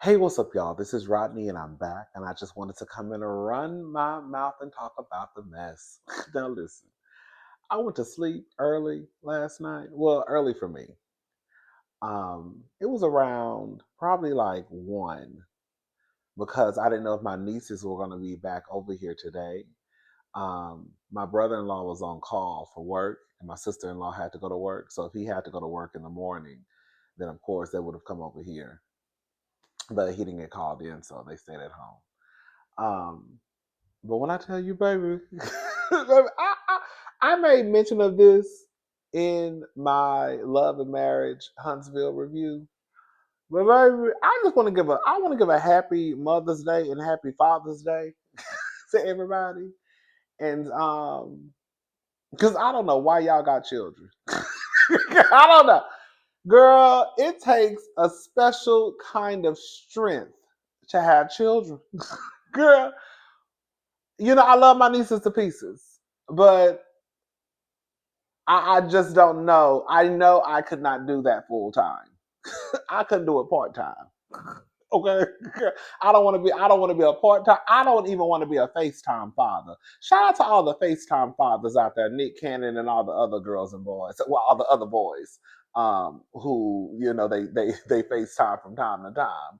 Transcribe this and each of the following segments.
Hey, what's up, y'all? This is Rodney, and I'm back. And I just wanted to come in and run my mouth and talk about the mess. Now, listen, I went to sleep early last night. Well, early for me. It was around probably like 1 because I didn't know if my nieces were going to be back over here today. My brother-in-law was on call for work, and my sister-in-law had to go to work. So if he had to go to work in the morning, then of course they would have come over here. But he didn't get called in, so they stayed at home. Um, but when I tell you, baby, baby, I made mention of this in my Love and Marriage Huntsville review. But baby, I want to give a happy Mother's Day and happy Father's Day to everybody. And because I don't know why y'all got children. I don't know. Girl, it takes a special kind of strength to have children. Girl, I love my nieces to pieces, but I just don't know. I know I could not do that full time. I couldn't do it part time. Okay, I don't want to be. I don't want to be a part time. I don't even want to be a FaceTime father. Shout out to all the FaceTime fathers out there, Nick Cannon and all the other girls and boys. Well, all the other boys, who they FaceTime from time to time.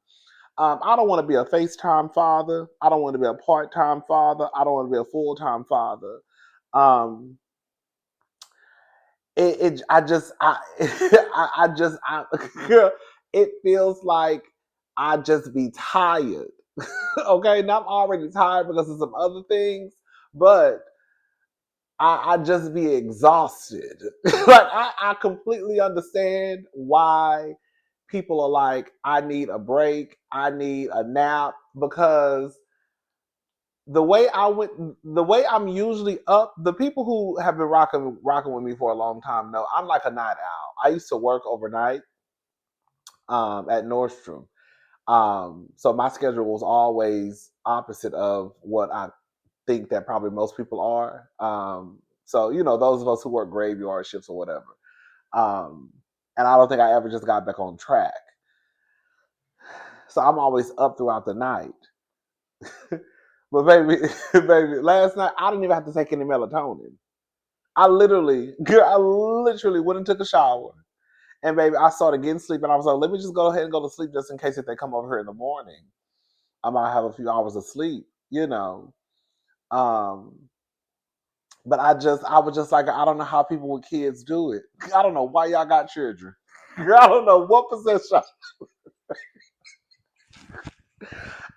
I don't want to be a FaceTime father. I don't want to be a part-time father. I don't want to be a full-time father. Um, I just, I just, it feels like I just be tired. Okay, now I'm already tired because of some other things, but I just be exhausted. Like I completely understand why people are like, I need a break, I need a nap, because the way I'm usually up, the people who have been rocking with me for a long time know I'm like a night owl. I used to work overnight at Nordstrom. So my schedule was always opposite of what I think that probably most people are. So those of us who work graveyard shifts or whatever. Um, and I don't think I ever just got back on track. So I'm always up throughout the night. But baby, baby, last night I didn't even have to take any melatonin. I literally went and took a shower. And baby, I started getting sleep, and I was like, let me just go ahead and go to sleep just in case if they come over here in the morning, I might have a few hours of sleep. Um, but I was just like, I don't know how people with kids do it. I don't know why y'all got children. I don't know what possessed y'all.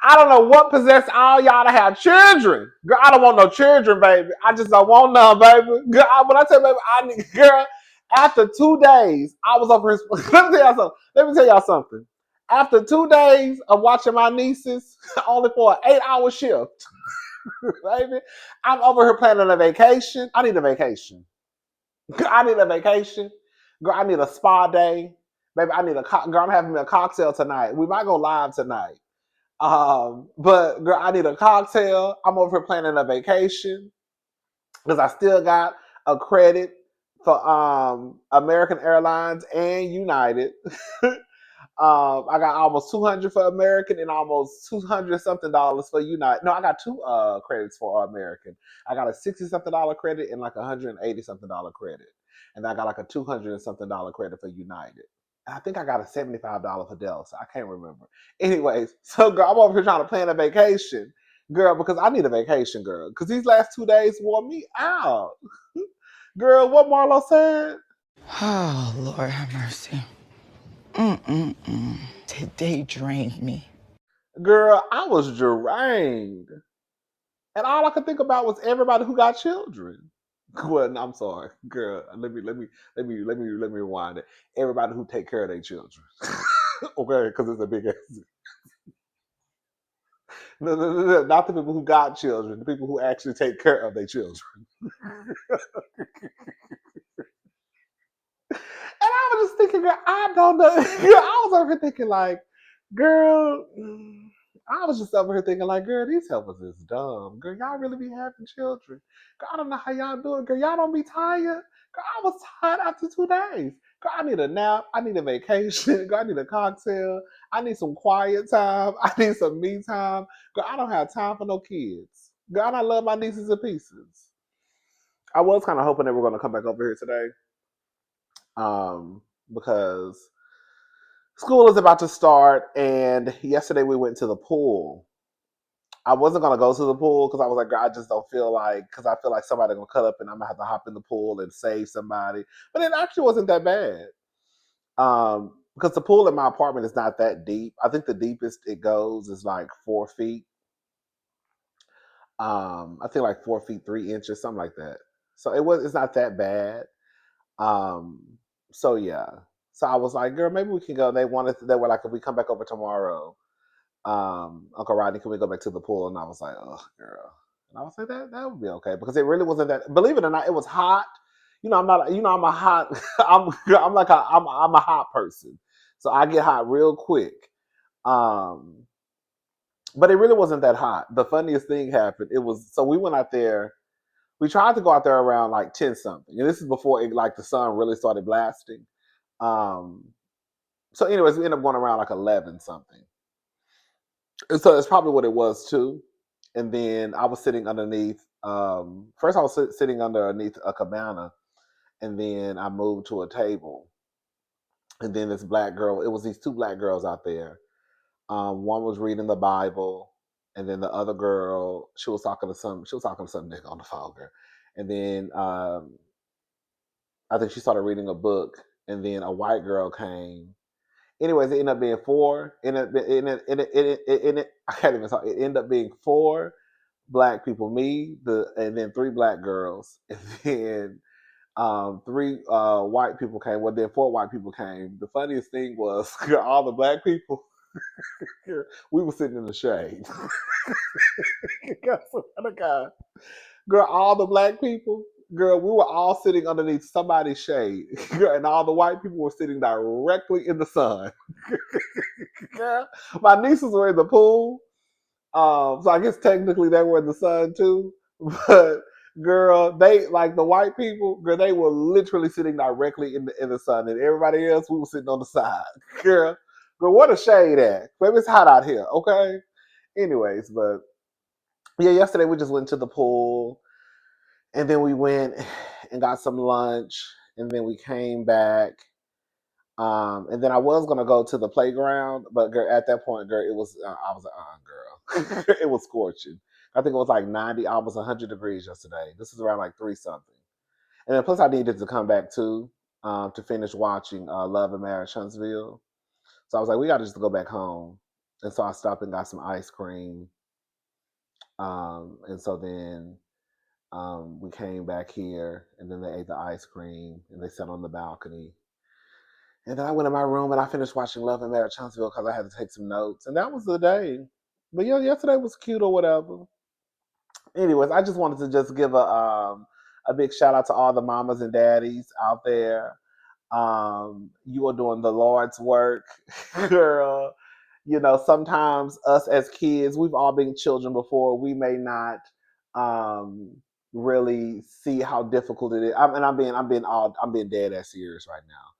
I don't know what possessed all y'all to have children. Girl, I don't want no children, baby. I just don't want none, baby. Girl, when I tell you, baby, I need, girl, after 2 days, I was up here. Let me tell y'all something. After 2 days of watching my nieces, only for an 8-hour shift, baby, I'm over here planning a vacation. I need a vacation. I need a vacation. Girl, I need a spa day. Baby, girl, I'm having me a cocktail tonight. We might go live tonight. But girl, I need a cocktail. I'm over here planning a vacation because I still got a credit for American Airlines and United. I got almost 200 for American and almost 200 something dollars for United. No, I got two credits for American. I got a 60 something dollar credit and like a 180 something dollar credit, and I got like a 200 something dollar credit for United. I think I got a $75 for Delta. I can't remember. Anyways, so girl, I'm over here trying to plan a vacation, girl, because I need a vacation, girl. Because these last 2 days wore me out. Girl, what Marlo said? Oh, Lord have mercy. Mm-mm-mm. Today drained me. Girl, I was drained. And all I could think about was everybody who got children. Well, no, I'm sorry, girl. Let me rewind it. Everybody who take care of their children. Okay, because it's a big ass. No, not the people who got children, the people who actually take care of their children. And I was just thinking, girl, I don't know. Girl, I was over here thinking, like, girl, I was just over here thinking, like, girl, these helpers is dumb. Girl, y'all really be having children. Girl, I don't know how y'all do it. Girl, y'all don't be tired. Girl, I was tired after 2 days. Girl, I need a nap. I need a vacation. Girl, I need a cocktail. I need some quiet time. I need some me time. Girl, I don't have time for no kids. Girl, I love my nieces and pieces. I was kind of hoping they were going to come back over here today, because school is about to start. And yesterday we went to the pool. I wasn't gonna go to the pool because I was like, "Girl, I just don't feel like, because I feel like somebody gonna cut up and I'm gonna have to hop in the pool and save somebody." But it actually wasn't that bad. Because the pool in my apartment is not that deep. I think the deepest it goes is like 4 feet. I think like 4 feet 3 inches, something like that. So it's not that bad. Um, so yeah. So I was like, girl, maybe we can go. They were like, if we come back over tomorrow, Uncle Rodney, can we go back to the pool? And I was like, oh, girl. And I was like, that would be okay because it really wasn't that. Believe it or not, it was hot. You know, I'm not. You know, I'm a hot. I'm a hot person, so I get hot real quick. Um, but it really wasn't that hot. The funniest thing happened. It was so we went out there. We tried to go out there around like 10 something, and this is before like the sun really started blasting. Um, so, anyways, we ended up going around like 11 something. And so that's probably what it was too. And then I was sitting underneath. First, I was sitting underneath a cabana, and then I moved to a table. And then this black girl. It was these two black girls out there. One was reading the Bible, and then the other girl, she was talking to some. She was talking to some nigga on the phone, girl. And then I think she started reading a book, and then a white girl came. Anyways, it ended up being four. I can't even talk. It ended up being four black people, and then three black girls, and then three white people came. Well, then four white people came. The funniest thing was all the black people. We were sitting in the shade. Girl, all the black people, girl, we were all sitting underneath somebody's shade. Girl, and all the white people were sitting directly in the sun. Girl, my nieces were in the pool. So I guess technically they were in the sun too. But girl, they like the white people, girl, they were literally sitting directly in the sun. And everybody else, we were sitting on the side. Girl, girl, what a shade at. Maybe it's hot out here, okay? Anyways, but yeah, yesterday we just went to the pool, and then we went and got some lunch, and then we came back. And then I was gonna go to the playground, but girl, at that point, girl, it was I was like, girl, it was scorching. I think it was like 90, almost 100 degrees yesterday. This is around like three something. And then plus I needed to come back too, to finish watching Love and Marriage Huntsville. So I was like, we got to just go back home. And so I stopped and got some ice cream. And so then we came back here, and then they ate the ice cream, and they sat on the balcony. And then I went in my room and I finished watching Love and Marriage Huntsville because I had to take some notes. And that was the day. But yeah, yesterday was cute or whatever. Anyways, I just wanted to just give a big shout out to all the mamas and daddies out there. You are doing the Lord's work, girl. You know, sometimes us as kids, we've all been children before. We may not um, really see how difficult it is. I'm being dead ass serious right now.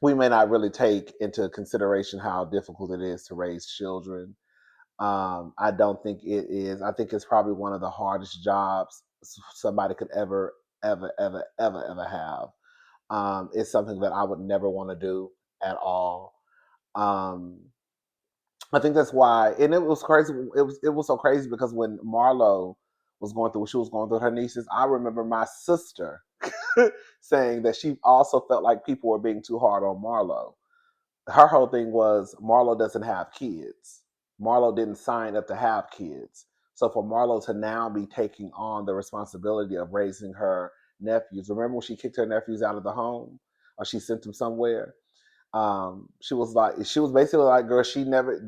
We may not really take into consideration how difficult it is to raise children. I don't think it is. I think it's probably one of the hardest jobs somebody could ever have. It's something that I would never want to do at all. Um, I think that's why, and it was crazy. It was so crazy because when Marlo was going through what she was going through with her nieces, I remember my sister saying that she also felt like people were being too hard on Marlo. Her whole thing was Marlo doesn't have kids. Marlo didn't sign up to have kids. So for Marlo to now be taking on the responsibility of raising her nephews, remember when she kicked her nephews out of the home or she sent them somewhere? She was basically like, girl, she never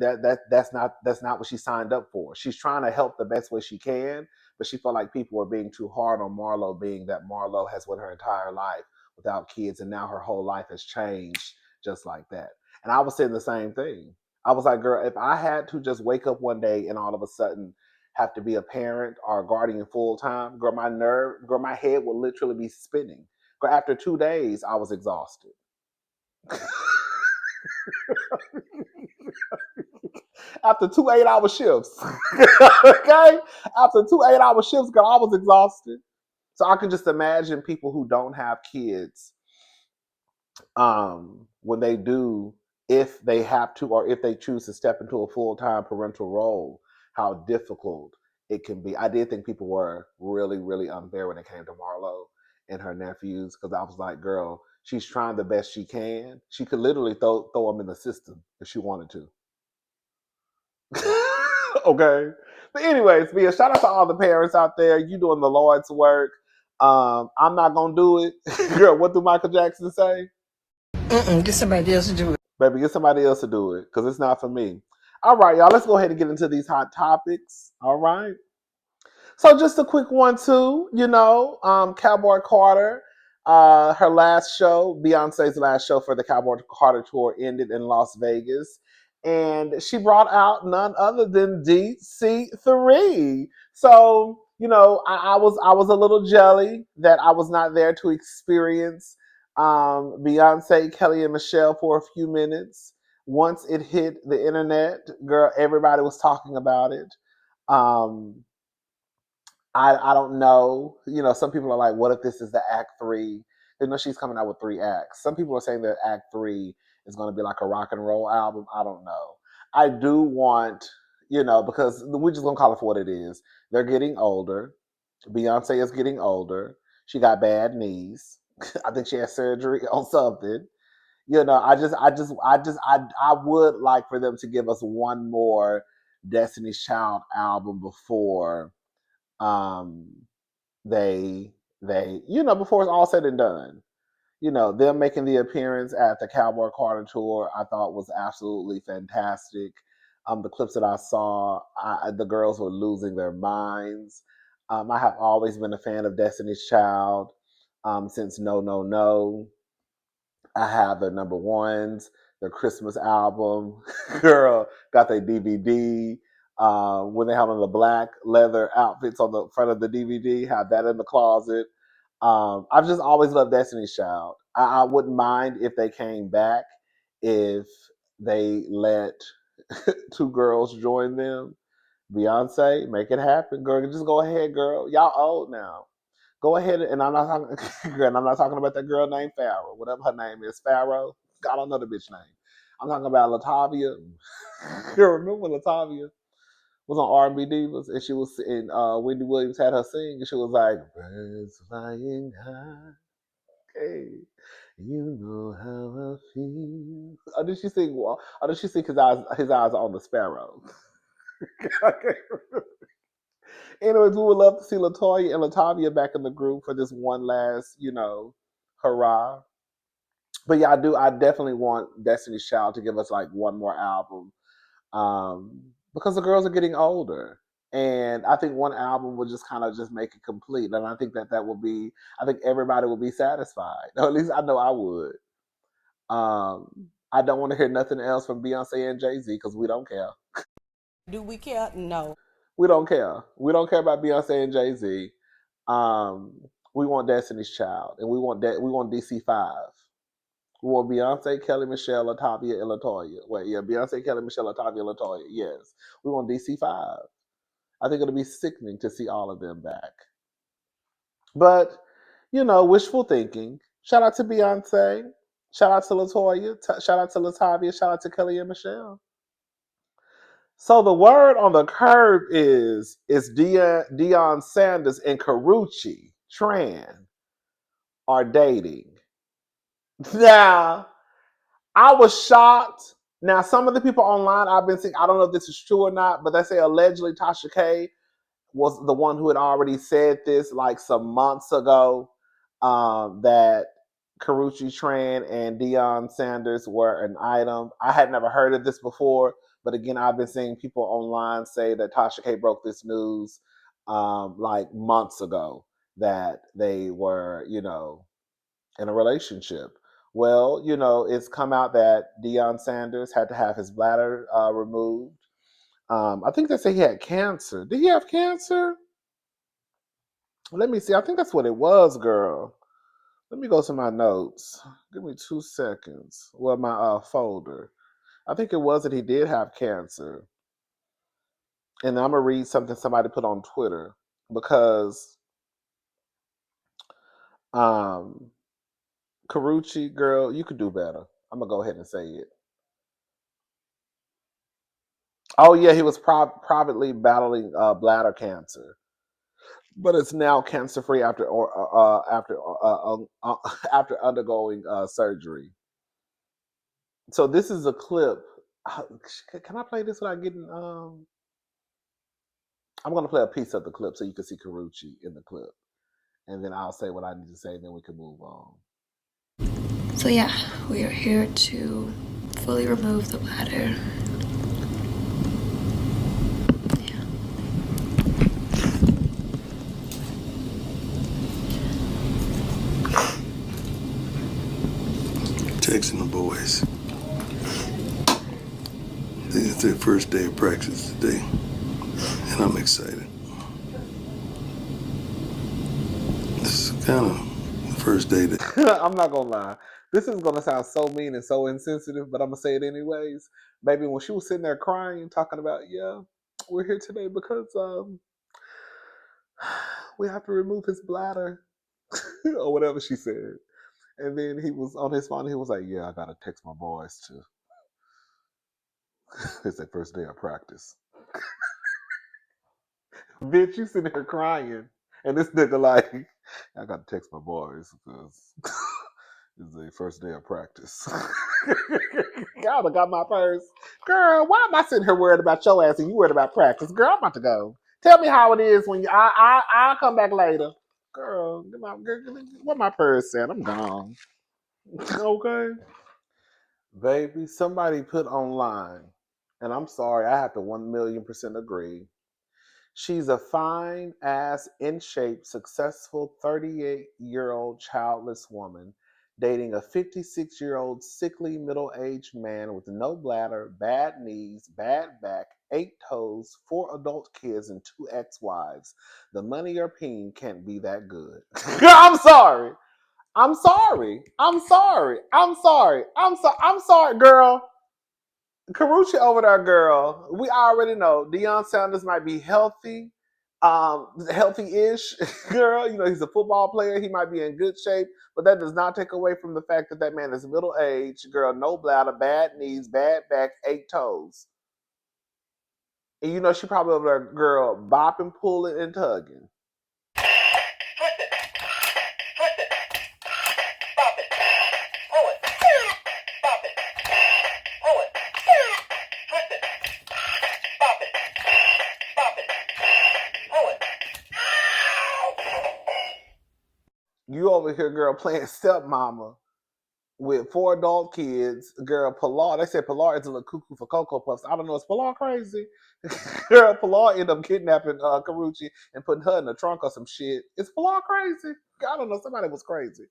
that's not what she signed up for. She's trying to help the best way she can, but she felt like people were being too hard on Marlo, being that Marlo has went her entire life without kids, and now her whole life has changed just like that. And I was saying the same thing. I was like, girl, if I had to just wake up one day and all of a sudden have to be a parent or a guardian full time, girl, my head would literally be spinning But after 2 days, I was exhausted. After 2 8-hour shifts. Okay? After 2 8-hour shifts, girl, I was exhausted. So I can just imagine people who don't have kids, when they do, if they have to or if they choose to step into a full-time parental role, how difficult it can be. I did think people were really, really unfair when it came to Marlo and her nephews, because I was like, girl, she's trying the best she can. She could literally throw them in the system if she wanted to. Okay. But anyways, Mia, shout out to all the parents out there. You doing the Lord's work. I'm not gonna do it. Girl, what do Michael Jackson say? Get somebody else to do it. Baby, get somebody else to do it, because it's not for me. All right, y'all, let's go ahead and get into these hot topics. All right. So just a quick one too, Cowboy Carter, her last show, Beyonce's last show for the Cowboy Carter tour ended in Las Vegas. And she brought out none other than DC3. So, I was a little jelly that I was not there to experience Beyonce, Kelly, and Michelle for a few minutes. Once it hit the internet, girl, everybody was talking about it. Um, I don't know. Some people are like, what if this is the act three? She's coming out with three acts. Some people are saying that act three is going to be like a rock and roll album. I don't know. I do want, because we're just going to call it for what it is. They're getting older. Beyonce is getting older. She got bad knees. I think she had surgery on something. I would like for them to give us one more Destiny's Child album before um they before it's all said and done. Them making the appearance at the Cowboy Carter tour, I thought was absolutely fantastic. The clips that I saw, the girls were losing their minds. I have always been a fan of Destiny's Child, since No No No. I have their number ones, their Christmas album. Girl, got their DVD. When they have on the black leather outfits on the front of the DVD, have that in the closet. I've just always loved Destiny's Child. I wouldn't mind if they came back, if they let two girls join them. Beyonce, make it happen, girl. Just go ahead, girl. Y'all old now. Go ahead, and I'm not talking. And I'm not talking about that girl named Pharaoh, whatever her name is. Pharaoh. I don't know the bitch name. I'm talking about Latavia. You remember when Latavia was on R&B Divas, and she was and Wendy Williams had her sing, and she was like, "Birds flying high, hey, you know how I feel." Or did she sing? Or did she sing His eyes on the sparrow? Anyways, we would love to see Latoya and Latavia back in the group for this one last, hurrah. But yeah, I definitely want Destiny's Child to give us like one more album, because the girls are getting older, and I think one album would just kind of just make it complete, and I think that will be. I think everybody will be satisfied. Or at least I know I would. I don't want to hear nothing else from Beyonce and Jay Z because we don't care. Do we care? No. We don't care. We don't care about Beyonce and Jay Z. Um, we want Destiny's Child, and we want DC5. We want Beyonce, Kelly, Michelle, Latavia, and Latoya. Wait, yeah, Beyonce, Kelly, Michelle, Latavia, Latoya. Yes, we want DC5. I think it'll be sickening to see all of them back. But wishful thinking. Shout out to Beyonce. Shout out to Latoya. Shout out to Latavia. Shout out to Kelly and Michelle. So the word on the curb is Deion Sanders and Karrueche Tran are dating. Now, I was shocked. Now, some of the people online I've been seeing, I don't know if this is true or not, but they say allegedly Tasha K was the one who had already said this like some months ago, that Karrueche Tran and Deion Sanders were an item. I had never heard of this before, but again, I've been seeing people online say that Tasha K broke this news, like months ago, that they were, in a relationship. Well, it's come out that Deion Sanders had to have his bladder removed. I think they say he had cancer. Did he have cancer? Let me see. I think that's what it was, girl. Let me go to my notes. Give me 2 seconds. Well, my folder. I think it was that he did have cancer. And I'm gonna read something somebody put on Twitter because um Karrueche, girl, you could do better. I'm gonna go ahead and say it. Oh yeah, he was privately battling bladder cancer, but it's now cancer free after undergoing surgery. So this is a clip. Can I play this without getting? I'm gonna play a piece of the clip so you can see Karrueche in the clip, and then I'll say what I need to say, and then we can move on. So yeah, we are here to fully remove the bladder. Yeah. Texting the boys. It's their first day of practice today, and I'm excited. This is kind of the first day that I'm not gonna lie. This is gonna sound so mean and so insensitive, but I'm gonna say it anyways. Baby, when she was sitting there crying, talking about, yeah, we're here today because we have to remove his bladder or whatever she said. And then he was on his phone. He was like, "Yeah, I gotta text my boys too. It's their first day of practice." Bitch, you sitting here crying, and this nigga like, "I gotta text my boys because it's their first day of practice." Y'all got my purse, girl. Why am I sitting here worried about your ass and you worried about practice, girl? I'm about to go. Tell me how it is when I'll come back later, girl. What my purse said? I'm gone. Okay. Baby, somebody put online, and I'm sorry, I have to 1,000,000% agree. She's a fine ass, in shape, successful 38-year-old childless woman dating a 56-year-old sickly middle aged man with no bladder, bad knees, bad back, 8 toes, 4 adult kids, and 2 ex-wives. The money or peen can't be that good. I'm sorry. I'm sorry. I'm sorry. I'm sorry. I'm sorry, girl. Karrueche over there, girl. We already know Deion Sanders might be healthy, healthy-ish, girl. You know he's a football player. He might be in good shape, but that does not take away from the fact that that man is middle-aged, girl. No bladder, bad knees, bad back, 8 toes, and you know she probably over there, girl, bopping, pulling, and tugging. You over here, girl, playing stepmama with 4 adult kids. Girl, Pilar, they said Pilar is a little cuckoo for Cocoa Puffs. I don't know, is Pilar crazy? Girl, Pilar ended up kidnapping Karrueche and putting her in the trunk or some shit. Is Pilar crazy? I don't know, somebody was crazy.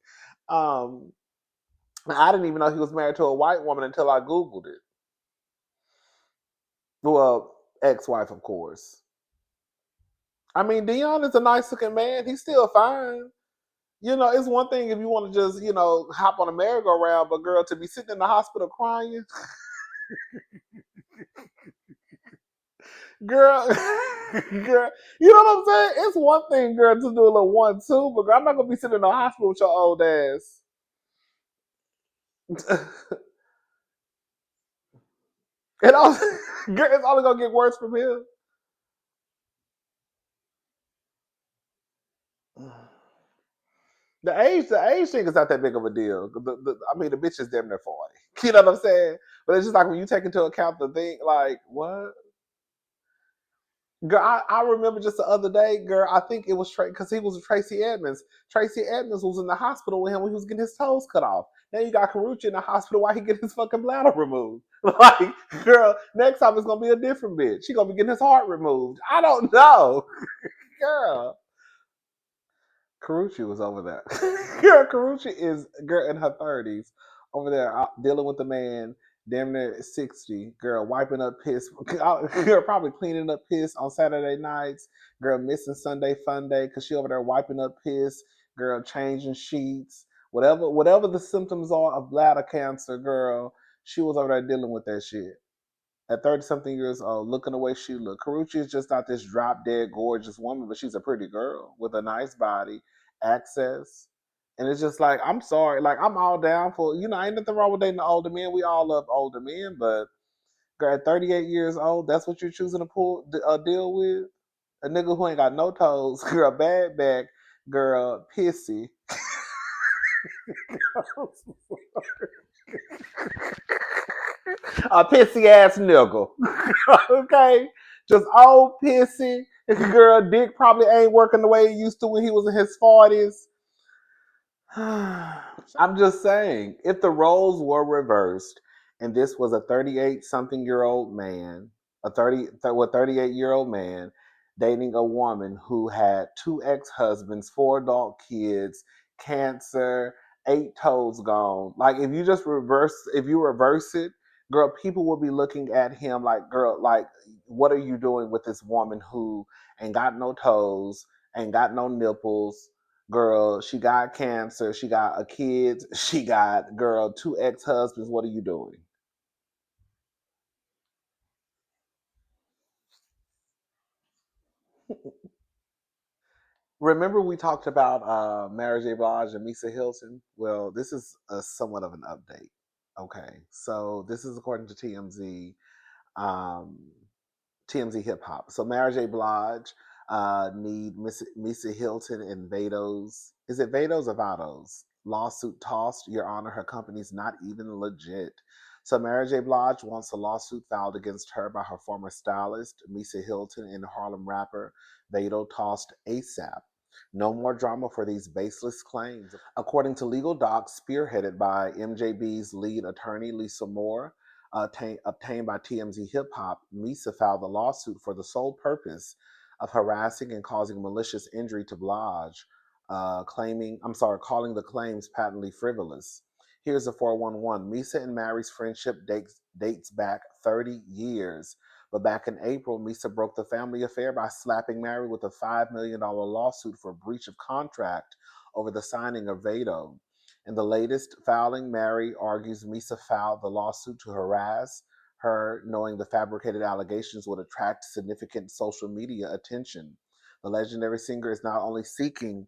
Um, I didn't even know he was married to a white woman until I Googled it. Well, ex-wife, of course. I mean, Deion is a nice looking man. He's still fine. You know, it's one thing if you want to just, hop on a merry-go-round, but girl, to be sitting in the hospital crying, girl, girl, you know what I'm saying? It's one thing, girl, to do a little 1-2, but girl, I'm not gonna be sitting in the hospital with your old ass. Girl, it's only gonna get worse from here. The age thing is not that big of a deal. I mean, the bitch is damn near 40. You know what I'm saying? But it's just like when you take into account the thing, like what? Girl, I remember just the other day, girl. I think it was because he was with Tracy Edmonds. Tracy Edmonds was in the hospital with him when he was getting his toes cut off. Now you got Karrueche in the hospital while he getting his fucking bladder removed. Like, girl, next time it's gonna be a different bitch. She gonna be getting his heart removed. I don't know, girl. Karrueche was over there. Girl, Karrueche is girl in her 30s over there dealing with the man damn near 60. Girl wiping up piss. Girl probably cleaning up piss on Saturday nights. Girl missing Sunday fun day because she over there wiping up piss. Girl changing sheets. Whatever the symptoms are of bladder cancer, girl, she was over there dealing with that shit. At 30 something years old, looking the way she looked. Karrueche is just not this drop dead gorgeous woman, but she's a pretty girl with a nice body, access. And it's just like, I'm sorry, like I'm all down for, ain't nothing wrong with dating older men. We all love older men, but girl, at 38 years old, that's what you're choosing to deal with? A nigga who ain't got no toes, girl, bad back, girl, pissy. A pissy ass nigga. Okay? Just old pissy. Girl, dick probably ain't working the way it used to when he was in his 40s. I'm just saying, if the roles were reversed and this was a 38 something year old man, a 38-year-old man dating a woman who had 2 ex-husbands, 4 adult kids, cancer, 8 toes gone. Like if you reverse it, girl, people will be looking at him like, girl, like, what are you doing with this woman who ain't got no toes, ain't got no nipples? Girl, she got cancer. She got a kid. She got, girl, 2 ex-husbands. What are you doing? Remember we talked about Mary J. Blige and Misa Hylton? Well, this is a somewhat of an update. Okay, so this is according to TMZ. Um, TMZ Hip Hop. So Mary J. Blige need Misa Hylton and Vado's. Is it Vado's or Vado's? Lawsuit tossed. Your Honor, her company's not even legit. So Mary J. Blige wants a lawsuit filed against her by her former stylist, Misa Hylton, and Harlem rapper Vado tossed ASAP. No more drama for these baseless claims. According to legal docs spearheaded by MJB's lead attorney, Lisa Moore, obtained by TMZ Hip Hop, Misa filed the lawsuit for the sole purpose of harassing and causing malicious injury to Blige, calling the claims patently frivolous. Here's a 411. Misa and Mary's friendship dates back 30 years. But back in April, Misa broke the family affair by slapping Mary with a $5 million lawsuit for breach of contract over the signing of Vado. In the latest filing, Mary argues Misa filed the lawsuit to harass her, knowing the fabricated allegations would attract significant social media attention. The legendary singer is not only seeking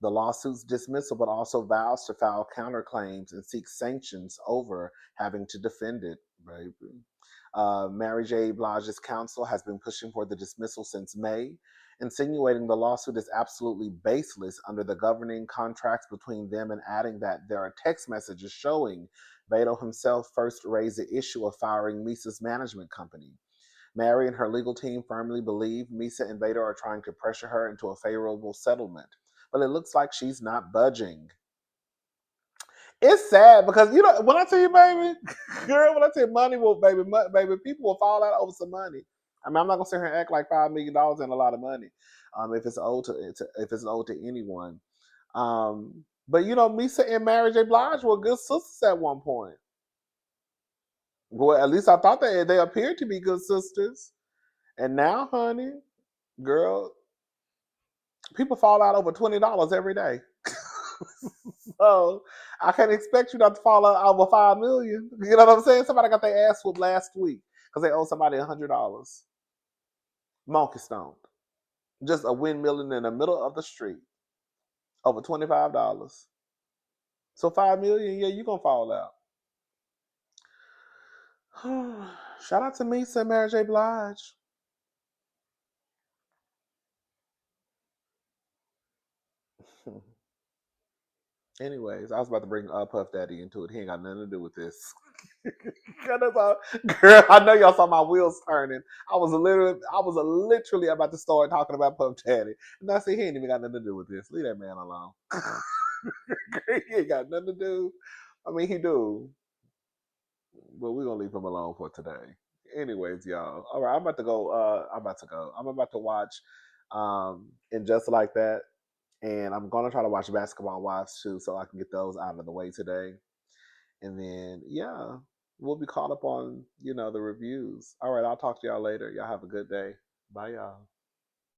the lawsuit's dismissal, but also vows to file counterclaims and seek sanctions over having to defend it, baby. Mary J. Blige's counsel has been pushing for the dismissal since May, insinuating the lawsuit is absolutely baseless under the governing contracts between them, and adding that there are text messages showing Vado himself first raised the issue of firing Misa's management company. Mary and her legal team firmly believe Misa and Vado are trying to pressure her into a favorable settlement, but it looks like she's not budging. It's sad because when I tell you, baby, girl, when I tell you money will, baby, people will fall out over some money. I mean, I'm not gonna sit here and act like $5 million ain't a lot of money, if it's owed to anyone. But Misa and Mary J. Blige were good sisters at one point. Well, at least I thought they appeared to be good sisters. And now, honey, girl, people fall out over $20 every day. So I can't expect you not to fall out over $5 million. You know what I'm saying? Somebody got their ass whooped last week because they owe somebody $100. Monkey stoned. Just a windmilling in the middle of the street. Over $25. So $5 million, yeah, you gonna fall out. Shout out to Misa and Mary J. Blige. Anyways, I was about to bring Puff Daddy into it. He ain't got nothing to do with this. Girl, I know y'all saw my wheels turning. I was literally about to start talking about Puff Daddy. And I said, he ain't even got nothing to do with this. Leave that man alone. He ain't got nothing to do. I mean, he do. But we're going to leave him alone for today. Anyways, y'all. All right, I'm about to go. I'm about to watch And Just Like That. And I'm going to try to watch Basketball Wives too, so I can get those out of the way today. And then, yeah, we'll be caught up on, the reviews. All right, I'll talk to y'all later. Y'all have a good day. Bye, y'all.